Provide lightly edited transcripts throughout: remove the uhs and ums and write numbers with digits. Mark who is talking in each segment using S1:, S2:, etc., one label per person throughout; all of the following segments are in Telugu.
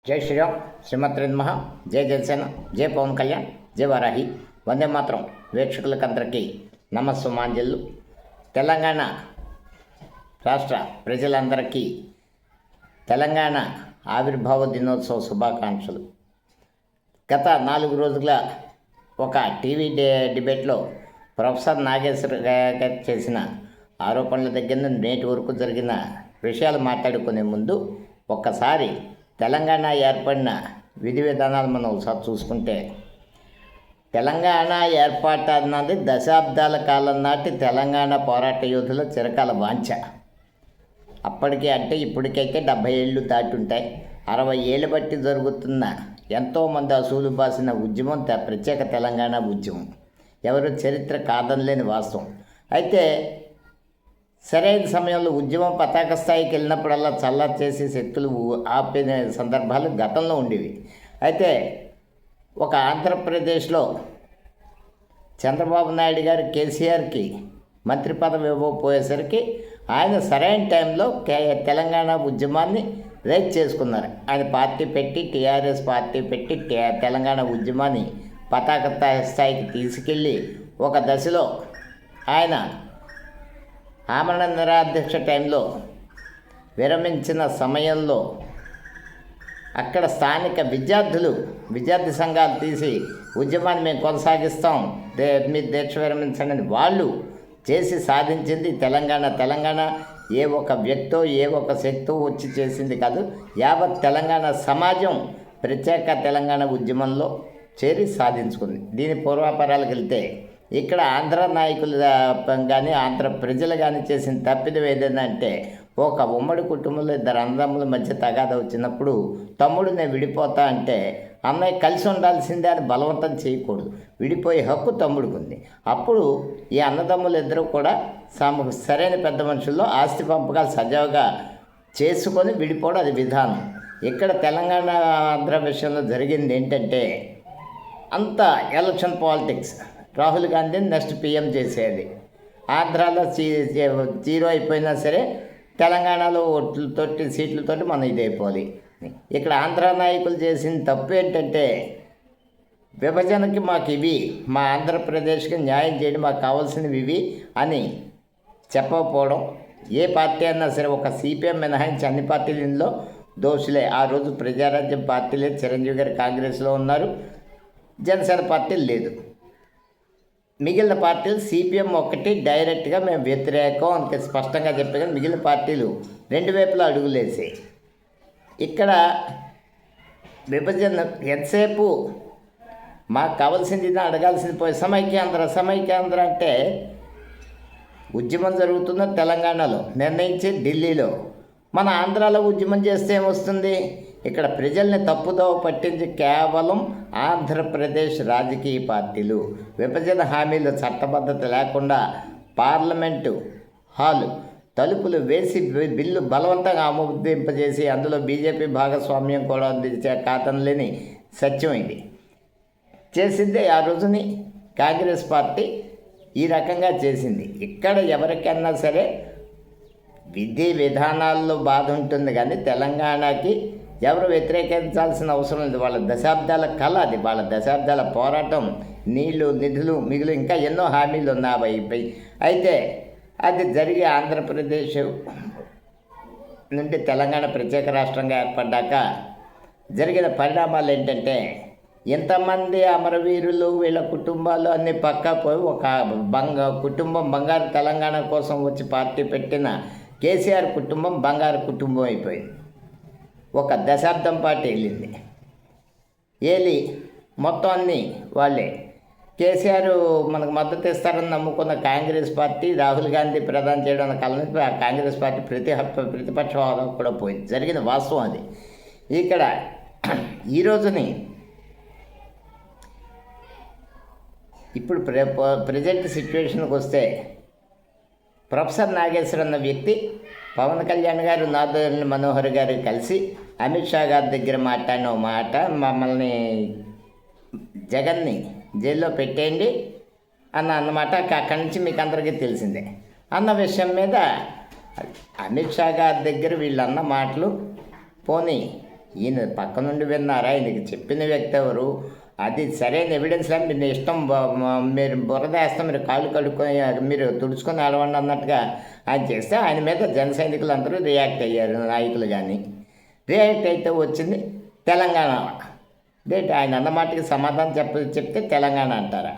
S1: జై శ్రీరామ్, శ్రీమద్రేన్ మహా, జై జనసేన, జై పవన్ కళ్యాణ్, జై వారాహి, వందే మాత్రం. వీక్షకులకందరికీ నమస్సుమాంజలు. తెలంగాణ రాష్ట్ర ప్రజలందరికీ తెలంగాణ ఆవిర్భావ దినోత్సవ శుభాకాంక్షలు. గత 4 రోజుల ఒక టీవీ డిబేట్లో ప్రొఫెసర్ నాగేశ్వర గారు చేసిన ఆరోపణల దగ్గర నుండి నేటి వరకు జరిగిన విషయాలు మాట్లాడుకునే ముందు ఒక్కసారి తెలంగాణ ఏర్పడిన విధి విధానాలు మనం ఒకసారి చూసుకుంటే, తెలంగాణ ఏర్పాటు అన్నది దశాబ్దాల కాలం నాటి తెలంగాణ పోరాట యోధుల చిరకాల వాంఛ. అప్పటికే అంటే ఇప్పటికైతే 70 ఏళ్ళు దాటుంటాయి. 60 ఏళ్ళు బట్టి జరుగుతున్న ఎంతోమంది అసూలు బాసిన ఉద్యమం ప్రత్యేక తెలంగాణ ఉద్యమం. ఎవరు చరిత్ర కాదనలేని వాస్తవం. అయితే సరైన సమయంలో ఉద్యమం పతాక స్థాయికి వెళ్ళినప్పుడల్లా చల్లా చేసి శక్తులు ఆపిన సందర్భాలు గతంలో ఉండేవి. అయితే ఒక ఆంధ్రప్రదేశ్లో చంద్రబాబు నాయుడు గారు కేసీఆర్కి మంత్రి పదవి ఇవ్వకపోయేసరికి ఆయన సరైన టైంలో తెలంగాణ ఉద్యమాన్ని రైజ్ చేసుకున్నారు. ఆయన పార్టీ పెట్టి, టీఆర్ఎస్ పార్టీ పెట్టి తెలంగాణ ఉద్యమాన్ని పతాక స్థాయికి తీసుకెళ్ళి ఒక దశలో ఆయన ఆమరణ నిరాధ్యక్ష టైంలో విరమించిన సమయంలో అక్కడ స్థానిక విద్యార్థి సంఘాలు తీసి ఉద్యమాన్ని మేము కొనసాగిస్తాం, మీరు దీక్ష విరమించండి వాళ్ళు చేసి సాధించింది తెలంగాణ ఏ ఒక వ్యక్తో ఏ ఒక శక్తో వచ్చి చేసింది కాదు. యావత్ తెలంగాణ సమాజం ప్రత్యేక తెలంగాణ ఉద్యమంలో చేరి సాధించుకుంది. దీని పూర్వాపరాలకు వెళ్తే ఇక్కడ ఆంధ్ర నాయకులు కానీ ఆంధ్ర ప్రజలు కానీ చేసిన తప్పిదం ఏదైనా అంటే, ఒక ఉమ్మడి కుటుంబంలో 2 అన్నదమ్ముల మధ్య తగాద వచ్చినప్పుడు తమ్ముడు నేను విడిపోతా అంటే అన్నయ్య కలిసి ఉండాల్సిందే అని బలవంతం చేయకూడదు. విడిపోయే హక్కు తమ్ముడికి ఉంది. అప్పుడు ఈ అన్నదమ్ములు ఇద్దరు కూడా సరైన పెద్ద మనుషుల్లో ఆస్తి పంపకాలు సజావుగా చేసుకొని విడిపోవడం అది విధానం. ఇక్కడ తెలంగాణ ఆంధ్ర విషయంలో జరిగింది ఏంటంటే, అంత ఎలక్షన్ పాలిటిక్స్. రాహుల్ గాంధీని నెక్స్ట్ పీఎం చేసేది. ఆంధ్రాలో 0 అయిపోయినా సరే తెలంగాణలో ఓట్లతోటి సీట్లతోటి మనం ఇదైపోవాలి. ఇక్కడ ఆంధ్ర నాయకులు చేసిన తప్పు ఏంటంటే, విభజనకి మాకు ఇవి, మా ఆంధ్రప్రదేశ్కి న్యాయం చేయడం మాకు కావాల్సినవి ఇవి అని చెప్పకపోవడం. ఏ పార్టీ అయినా సరే ఒక సిపిఎం మినహాయించి అన్ని పార్టీలు ఇందులో దోషులే. ఆ రోజు ప్రజారాజ్యం పార్టీ లేదు, చిరంజీవి గారు కాంగ్రెస్లో ఉన్నారు, జనసేన పార్టీ లేదు. మిగిలిన పార్టీలు సిపిఎం ఒకటి డైరెక్ట్గా మేము వ్యతిరేకం అని స్పష్టంగా చెప్పే, కానీ మిగిలిన పార్టీలు 2 వైపులా అడుగులేసాయి. ఇక్కడ విభజన ఎంతసేపు మాకు కావాల్సింది అడగాల్సింది పోయి సమైక్యాంధ్ర అంటే ఉద్యమం జరుగుతున్న తెలంగాణలో నిర్ణయించి ఢిల్లీలో, మన ఆంధ్రాలో ఉద్యమం చేస్తే ఏమొస్తుంది? ఇక్కడ ప్రజల్ని తప్పుదోవ పట్టించి కేవలం ఆంధ్రప్రదేశ్ రాజకీయ పార్టీలు విభజన హామీలు చట్టబద్ధత లేకుండా పార్లమెంటు హాలు తలుపులు వేసి బిల్లు బలవంతంగా ఆమోదింపజేసి అందులో బీజేపీ భాగస్వామ్యం కూడా కాదనలేని సత్యం ఇది. చేసిందే ఆ రోజుని కాంగ్రెస్ పార్టీ ఈ రకంగా చేసింది. ఇక్కడ ఎవరికైనా సరే విధి విధానాల్లో బాధ ఉంటుంది, కానీ తెలంగాణకి ఎవరు వ్యతిరేకించాల్సిన అవసరం లేదు. వాళ్ళ దశాబ్దాల కళ అది, వాళ్ళ దశాబ్దాల పోరాటం. నీళ్లు, నిధులు, మిగులు, ఇంకా ఎన్నో హామీలు ఉన్నాయి. అయితే అది జరిగి ఆంధ్రప్రదేశ్ నుండి తెలంగాణ ప్రత్యేక రాష్ట్రంగా ఏర్పడ్డాక జరిగిన పరిణామాలు ఏంటంటే, ఎంతమంది అమరవీరులు వీళ్ళ కుటుంబాలు అన్నీ పక్కా పోయి ఒక కుటుంబం బంగారు తెలంగాణ కోసం వచ్చి పార్టీ పెట్టిన కేసీఆర్ కుటుంబం బంగారు కుటుంబం అయిపోయింది. ఒక దశాబ్దం పాటు వెళ్ళింది. మొత్తం అన్నీ వాళ్ళే. కేసీఆర్ మనకు మద్దతు ఇస్తారని నమ్ముకున్న కాంగ్రెస్ పార్టీ రాహుల్ గాంధీ ప్రధాని చేయడం కాలంలో ఆ కాంగ్రెస్ పార్టీ ప్రతిపక్ష హోదా కూడా పోయింది. జరిగిన వాస్తవం అది. ఇక్కడ ఈ రోజుని ఇప్పుడు ప్రజెంట్ సిచ్యువేషన్కి వస్తే, ప్రొఫెసర్ నాగేశ్వర్ అన్న వ్యక్తి పవన్ కళ్యాణ్ గారు, నారాయణ మనోహర్ గారు కలిసి అమిత్ షా గారి దగ్గర మాట్లాడిన మాట, మమ్మల్ని జగన్ని జైల్లో పెట్టేయండి అన్నమాట అక్కడి నుంచి మీకు అందరికీ తెలిసిందే అన్న విషయం మీద అమిత్ షా గారి దగ్గర వీళ్ళన్న మాటలు పోనీ ఈయన పక్క నుండి విన్నారా? ఈయనకి చెప్పిన వ్యక్తి ఎవరు? అది సరైన ఎవిడెన్స్లా మీరు ఇష్టం మీరు బురద వేస్తాం, మీరు కాళ్ళు కడుక్కొని మీరు తుడుచుకొని ఆడవండి అన్నట్టుగా ఆయన చేస్తే ఆయన మీద జన సైనికులు అందరూ రియాక్ట్ అయ్యారు, నాయకులు కానీ. రియాక్ట్ అయితే వచ్చింది తెలంగాణ. డేట్ ఆయన అన్నమాటకి సమాధానం చెప్తే తెలంగాణ అంటారా?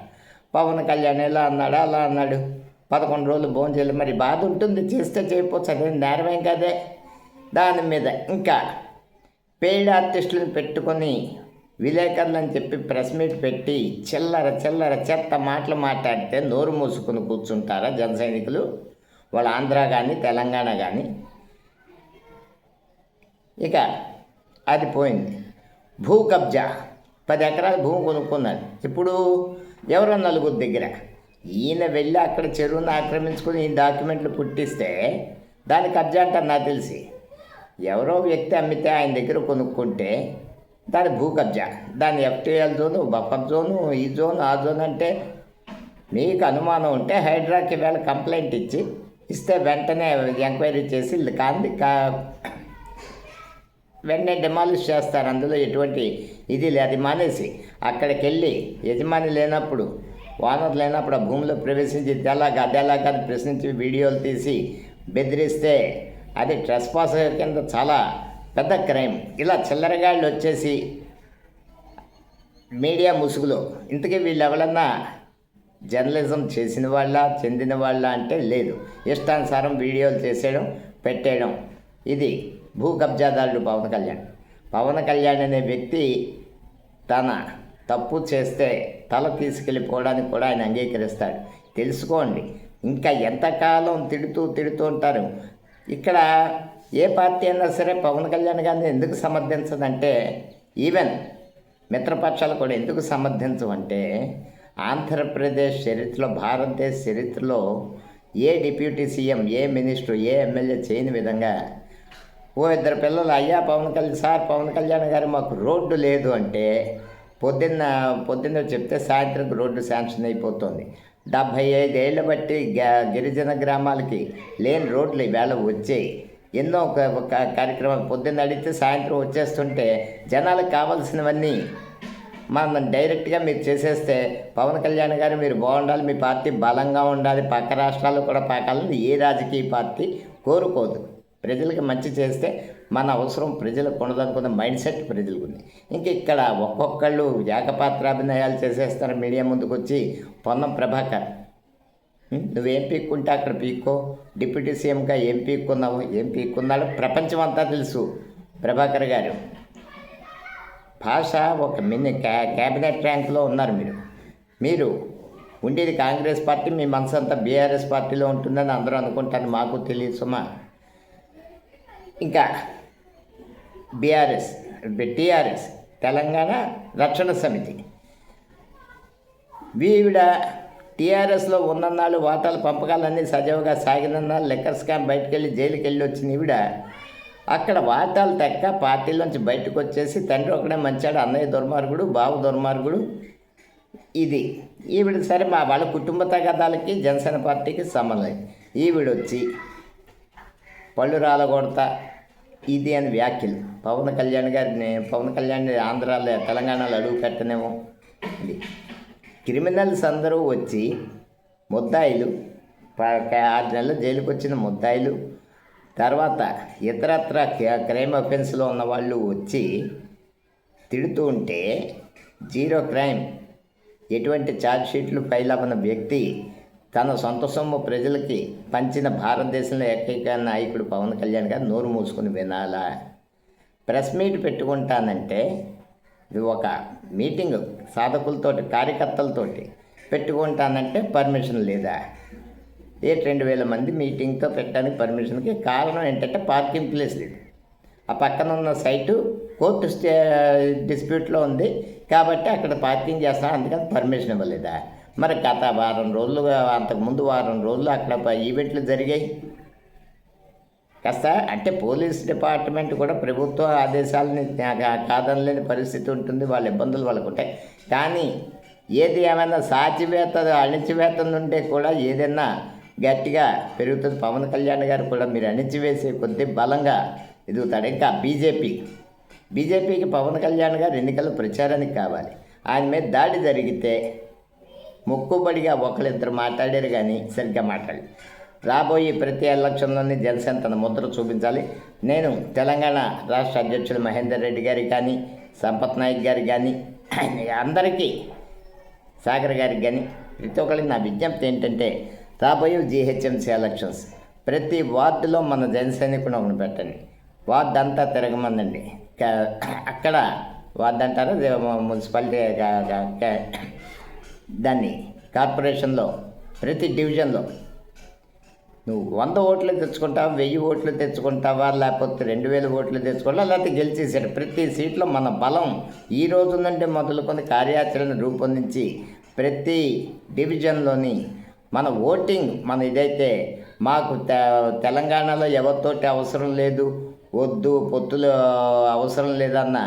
S1: పవన్ కళ్యాణ్ ఇలా అన్నాడు, అలా అన్నాడు. 11 రోజులు భోజనం చేయలేదు. మరి బాధ ఉంటుంది, చేస్తే చేయకపోవచ్చు, అదే నేరమేం కదే. దాని మీద ఇంకా పెయిడ్ ఆర్టిస్టులను పెట్టుకొని విలేకరులు అని చెప్పి ప్రెస్ మీట్ పెట్టి చిల్లర చెత్త మాటలు మాట్లాడితే నోరు మూసుకొని కూర్చుంటారా జన సైనికులు? వాళ్ళు ఆంధ్ర కానీ తెలంగాణ కానీ. ఇక అది పోయింది. భూ కబ్జా 10 ఎకరాల భూమి కొనుక్కున్నాడు. ఇప్పుడు ఎవరో నలుగురు దగ్గర ఈయన వెళ్ళి అక్కడ చెరువును ఆక్రమించుకొని ఈ డాక్యుమెంట్లు పుట్టిస్తే దాని కబ్జా అంటారు. నాకు తెలిసి ఎవరో వ్యక్తి అమ్మితే ఆయన దగ్గర కొనుక్కుంటే దాని భూ కబ్జా, దాని FTL జోను, బఫర్ జోను, ఈ జోన్, ఆ జోన్ అంటే మీకు అనుమానం ఉంటే హైడ్రాకి వేళ కంప్లైంట్ ఇస్తే వెంటనే ఎంక్వైరీ చేసి వెంటనే డిమాలిష్ చేస్తారు. అందులో ఎటువంటి ఇది లేదు. అది మానేసి అక్కడికి వెళ్ళి యజమాని లేనప్పుడు, ఓనర్ లేనప్పుడు ఆ భూమిలో ప్రవేశించి అదేలాగా ప్రశ్నించి వీడియోలు తీసి బెదిరిస్తే అది ట్రెస్పాస్ కింద చాలా పెద్ద క్రైమ్. ఇలా చిల్లరగాళ్ళు వచ్చేసి మీడియా ముసుగులో ఇంతకీ వీళ్ళు ఎవరన్నా జర్నలిజం చేసిన వాళ్ళ, చెందిన వాళ్ళ అంటే లేదు. ఇష్టానుసారం వీడియోలు చేసేయడం, పెట్టేయడం. ఇది భూ కబ్జాదారుడు పవన్ కళ్యాణ్ అనే వ్యక్తి తన తప్పు చేస్తే తల తీసుకెళ్ళిపోవడానికి కూడా ఆయన అంగీకరిస్తాడు. తెలుసుకోండి. ఇంకా ఎంతకాలం తిడుతూ ఉంటారు. ఇక్కడ ఏ పార్టీ అయినా సరే పవన్ కళ్యాణ్ గారిని ఎందుకు సమర్థించదంటే, ఈవెన్ మిత్రపక్షాలు కూడా ఎందుకు సమర్థించమంటే, ఆంధ్రప్రదేశ్ చరిత్రలో, భారతదేశ చరిత్రలో ఏ డిప్యూటీ సీఎం, ఏ మినిస్టర్, ఏ ఎమ్మెల్యే చేయని విధంగా ఓ 2 పిల్లలు, అయ్యా పవన్ కళ్యాణ్ గారు మాకు రోడ్డు లేదు అంటే పొద్దున్న చెప్తే సాయంత్రం రోడ్డు శాంక్షన్ అయిపోతుంది. 75 ఏళ్ళ బట్టి గిరిజన గ్రామాలకి లేని రోడ్లు ఈవేళ వచ్చాయి. ఎన్నో ఒక కార్యక్రమాలు పొద్దున్న అడిగితే సాయంత్రం వచ్చేస్తుంటే జనాలకు కావాల్సినవన్నీ మనం డైరెక్ట్గా మీరు చేసేస్తే పవన్ కళ్యాణ్ గారు మీరు బాగుండాలి, మీ పార్టీ బలంగా ఉండాలి, పక్క రాష్ట్రాల్లో కూడా పాకాలని ఏ రాజకీయ పార్టీ కోరుకోదు. ప్రజలకు మంచి చేస్తే మన అవసరం ప్రజలకు ఉండదనుకున్న మైండ్ సెట్ ప్రజలకు ఉంది. ఇంక ఇక్కడ ఒక్కొక్కళ్ళు ఏకపాత్రాభినయాలు చేసేస్తారు. మీడియా ముందుకు వచ్చి పొన్నం ప్రభాకర్, నువ్వేం పీక్కుంటే అక్కడ పీక్కో, డిప్యూటీ సీఎంగా ఏం పీక్కున్నాడో ప్రపంచం అంతా తెలుసు. ప్రభాకర్ గారు భాష ఒక మినీ క్యాబినెట్ ర్యాంక్లో ఉన్నారు. మీరు ఉండేది కాంగ్రెస్ పార్టీ, మీ మనసు అంతా బీఆర్ఎస్ పార్టీలో ఉంటుందని అందరూ అనుకుంటారు. మాకు తెలియదు సుమా. ఇంకా టీఆర్ఎస్ తెలంగాణ రక్షణ సమితి వీవిడ టీఆర్ఎస్లో ఉన్నన్నాళ్ళు వాటాల పంపకాలన్నీ సజావుగా సాగినన్నాళ్ళు లెక్కర్ స్కామ్ బయటకు వెళ్ళి జైలుకి వెళ్ళి వచ్చిన ఈవిడ అక్కడ వాటాలు తెక్క పార్టీలోంచి బయటకు వచ్చేసి తండ్రి ఒకడే మంచాడు, అన్నయ్య దుర్మార్గుడు, బావ దుర్మార్గుడు. ఇది ఈవిడ సరే మా వాళ్ళ కుటుంబ తగాదాలకి జనసేన పార్టీకి సంబంధం. ఈవిడొచ్చి పళ్ళు రాలగొడతా ఇది అని వ్యాఖ్యలు. పవన్ కళ్యాణ్ ఆంధ్రాలో తెలంగాణలో అడుగు పెట్టనేమో. ఇది క్రిమినల్స్ అందరూ వచ్చి ముద్దాయిలు, 6 నెలలు జైలుకి వచ్చిన ముద్దాయిలు, తర్వాత ఇతరత్ర క్రైమ్ అఫెన్స్లో ఉన్న వాళ్ళు వచ్చి తిడుతూ ఉంటే జీరో క్రైమ్, ఎటువంటి ఛార్జ్షీట్లు ఫైల్ అవ్వన వ్యక్తి తన సొంత సొమ్ము ప్రజలకి పంచిన భారతదేశంలో ఏకైక నాయకుడు పవన్ కళ్యాణ్ గారు నోరు మూసుకొని వినాలా? ప్రెస్ మీట్ పెట్టుకుంటానంటే ఇది ఒక మీటింగ్ సాధకులతోటి, కార్యకర్తలతోటి పెట్టుకుంటానంటే పర్మిషన్ లేదా? 2,000 మంది మీటింగ్తో పెట్టడానికి పర్మిషన్కి కారణం ఏంటంటే పార్కింగ్ ప్లేస్ లేదు. ఆ పక్కన ఉన్న సైటు కోర్టు డిస్ప్యూట్లో ఉంది కాబట్టి అక్కడ పార్కింగ్ చేస్తాను, అందుకని పర్మిషన్ ఇవ్వలేదా? మరి గత వారం రోజులుగా, అంతకుముందు వారం రోజులు అక్కడ ఈవెంట్లు జరిగాయి. కాస్త అంటే పోలీస్ డిపార్ట్మెంట్ కూడా ప్రభుత్వ ఆదేశాలని కాదనలేని పరిస్థితి ఉంటుంది, వాళ్ళ ఇబ్బందులు వాళ్ళకు ఉంటాయి. కానీ ఏది ఏమైనా సాచివేత అణిచివేత నుండే కూడా ఏదైనా గట్టిగా పెరుగుతుంది. పవన్ కళ్యాణ్ గారు కూడా మీరు అణిచివేసే కొద్దీ బలంగా ఎదుగుతాడు. ఇంకా బీజేపీ బీజేపీకి పవన్ కళ్యాణ్ గారు ఎన్నికల ప్రచారానికి కావాలి. ఆయన మీద దాడి జరిగితే మొక్కుబడిగా ఒకరిద్దరు మాట్లాడారు కానీ సరిగ్గా మాట్లాడారు. రాబోయే ప్రతి ఎలక్షన్లోని జనసేన తన ముద్ర చూపించాలి. నేను తెలంగాణ రాష్ట్ర అధ్యక్షులు మహేందర్ రెడ్డి గారికి కానీ, సంపత్ నాయక్ గారికి కానీ, అందరికీ, సాగర్ గారికి కానీ ప్రతి ఒక్కరికి నా విజ్ఞప్తి ఏంటంటే, రాబోయే జీహెచ్ఎంసీ ఎలక్షన్స్ ప్రతి వార్డులో మన జనసైనికుని ఒకటి పెట్టండి. వార్డు అంతా తిరగమందండి. అక్కడ వార్డు అంటారు, మున్సిపాలిటీ దాన్ని కార్పొరేషన్లో ప్రతి డివిజన్లో నువ్వు 100 ఓట్లు తెచ్చుకుంటావా, 1000 ఓట్లు తెచ్చుకుంటావా, లేకపోతే 2000 ఓట్లు తెచ్చుకుంటా, లేకపోతే గెలిచేసాడు. ప్రతి సీట్లో మన బలం ఈ రోజు నుండి మొదలుకొని కార్యాచరణ రూపొందించి ప్రతి డివిజన్లోని మన ఓటింగ్ మన ఇదైతే మాకు తెలంగాణలో ఎవరితోటి అవసరం లేదు, వద్దు పొత్తులు అవసరం లేదన్న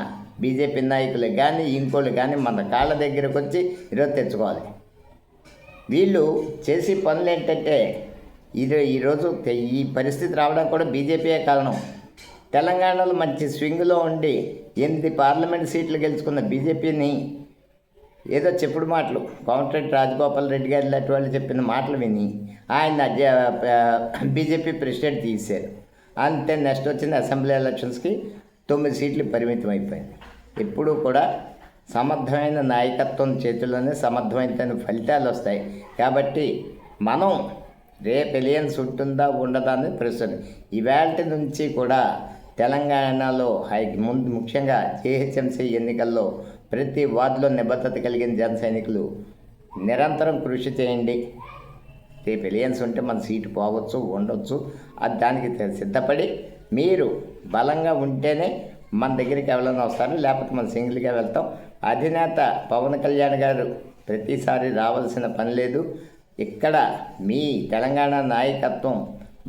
S1: బీజేపీ నాయకులు కానీ ఇంకోళ్ళు కానీ మన కాళ్ళ దగ్గరకు వచ్చి ఈరోజు తెచ్చుకోవాలి. వీళ్ళు చేసే పనులు ఏంటంటే ఈరోజు ఈ పరిస్థితి రావడానికి కూడా బీజేపీయే కారణం. తెలంగాణలో మంచి స్వింగ్లో ఉండి 8 పార్లమెంట్ సీట్లు గెలుచుకున్న బీజేపీని ఏదో చెప్పుడు మాటలు కోమటిరెడ్డి రాజగోపాల్ రెడ్డి గారు లాంటి వాళ్ళు చెప్పిన మాటలు విని ఆయన బీజేపీ ప్రెసిడెంట్ తీశారు. అంతే నెక్స్ట్ వచ్చిన అసెంబ్లీ ఎలక్షన్స్కి 9 సీట్లు పరిమితం అయిపోయింది. ఎప్పుడూ కూడా సమర్థమైన నాయకత్వం చేతుల్లోనే సమర్థమైన ఫలితాలు వస్తాయి. కాబట్టి మనం రేపు ఎలియన్స్ ఉంటుందా ఉండదా అనేది ప్రశ్న. ఇవాళ నుంచి కూడా తెలంగాణలో ముందు ముఖ్యంగా జీహెచ్ఎంసీ ఎన్నికల్లో ప్రతి వార్డులో నిబద్ధత కలిగిన జన సైనికులు నిరంతరం కృషి చేయండి. రేపు ఎలియన్స్ ఉంటే మన సీటు పోవచ్చు, ఉండొచ్చు. అది దానికి సిద్ధపడి మీరు బలంగా ఉంటేనే మన దగ్గరికి ఎవరైనా వస్తారు, లేకపోతే మనం సింగిల్గా వెళ్తాం. అధినేత పవన్ కళ్యాణ్ గారు ప్రతిసారి రావాల్సిన పని లేదు. ఇక్కడ మీ తెలంగాణ నాయకత్వం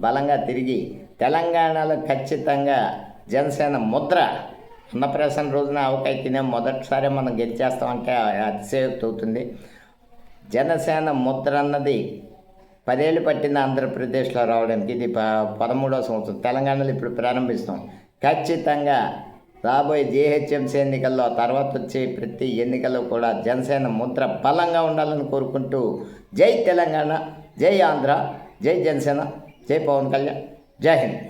S1: బలంగా తిరిగి తెలంగాణలో ఖచ్చితంగా జనసేన ముద్ర అన్నప్రాసన రోజున ఆవకాయ తినే మొదటిసారి మనం గెలిచేస్తామంటే అతిశయోక్తి అవుతుంది. జనసేన ముద్ర అన్నది 10 ఏళ్ళు పట్టింది ఆంధ్రప్రదేశ్లో రావడానికి. ఇది 13వ సంవత్సరం. తెలంగాణలో ఇప్పుడు ప్రారంభిస్తాం. ఖచ్చితంగా రాబోయే జీహెచ్ఎంసీ ఎన్నికల్లో తర్వాత వచ్చే ప్రతి ఎన్నికల్లో కూడా జనసేన ముద్ర బలంగా ఉండాలని కోరుకుంటూ జై తెలంగాణ, జై ఆంధ్ర, జై జనసేన, జై పవన్ కళ్యాణ్, జై హింద్.